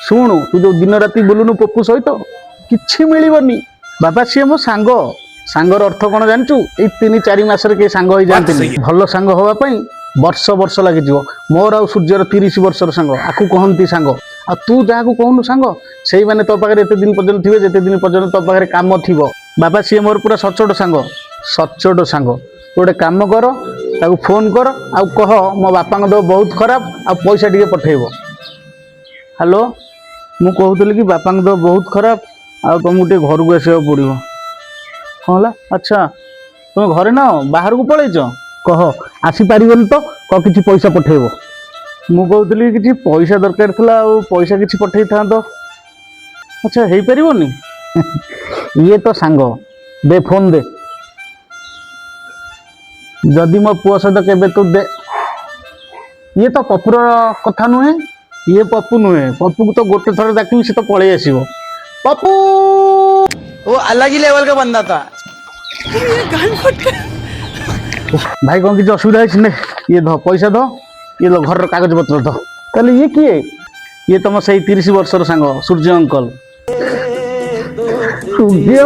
ଶୁଣୁ ତୁ ଯୋଉ ଦିନ ରାତି ବୁଲୁନୁ ପପୁ ସହିତ କିଛି ମିଳିବନି। ବାବା ସିଏ ମୋ ସାଙ୍ଗ। ସାଙ୍ଗର ଅର୍ଥ କଣ ଜାଣିଛୁ? ଏଇ 3-4 ମାସରେ କେହି ସାଙ୍ଗ ହେଇଯାଆନ୍ତିନି। ଭଲ ସାଙ୍ଗ ହବା ପାଇଁ ବର୍ଷ ବର୍ଷ ଲାଗିଯିବ। ମୋର ଆଉ ସୂର୍ଯ୍ୟର 30 ବର୍ଷର ସାଙ୍ଗ, ଆକୁ କହନ୍ତି ସାଙ୍ଗ। ଆଉ ତୁ ଯାହାକୁ କହୁନୁ ସାଙ୍ଗ, ସେଇମାନେ ତୋ ପାଖରେ ଏତେ ଦିନ ପର୍ଯ୍ୟନ୍ତ ଥିବେ ଯେତେ ଦିନ ପର୍ଯ୍ୟନ୍ତ ତୋ ପାଖରେ କାମ ଥିବ। ବାବା ସିଏ ମୋର ପୁରା ସଚୋଟ ସାଙ୍ଗ, ସଚୋଟ ସାଙ୍ଗ। ତୁ ଗୋଟେ କାମ କର, ତାକୁ ଫୋନ କର ଆଉ କହ ମୋ ବାପାଙ୍କ ଦେହ ବହୁତ ଖରାପ ଆଉ ପଇସା ଟିକେ ପଠେଇବ। ହ୍ୟାଲୋ, ମୁଁ କହୁଥିଲି କି ବାପାଙ୍କ ଦେହ ବହୁତ ଖରାପ ଆଉ ତମକୁ ଟିକେ ଘରକୁ ଆସିବାକୁ ପଡ଼ିବ। କ'ଣ ହେଲା? ଆଚ୍ଛା ତୁମେ ଘରେ ନାହ, ବାହାରକୁ ପଳେଇଛ? କହ ଆସିପାରିବନି ତ, କହ କିଛି ପଇସା ପଠେଇବ। ମୁଁ କହୁଥିଲି କିଛି ପଇସା ଦରକାର ଥିଲା, ଆଉ ପଇସା କିଛି ପଠେଇଥାନ୍ତ। ଆଚ୍ଛା ହେଇପାରିବନି? ଇଏ ତ ସାଙ୍ଗ, ଦେ ଫୋନ ଦେ। ଯଦି ମୋ ପୁଅ ସହିତ କେବେ ତୁ ଦେ, ଇଏ ତ ପପୁର କଥା ନୁହେଁ। ଇଏ ପପୁ ନୁହେଁ, ପପୁକୁ ତ ଗୋଟେ ଥର ଡାକିବି ସେ ତ ପଳେଇ ଆସିବ। पप्पू वो अलग ही लेवल का बंदा था। अरे ये गांड फट गया। भाई कौन किसी असुविधा है? ये धो पैसा धो, ये लो घर कागज पत्र धो। कहले ये किए? ये तुम से 30 वर्षर सांग सूर्य अंकल। सूर्य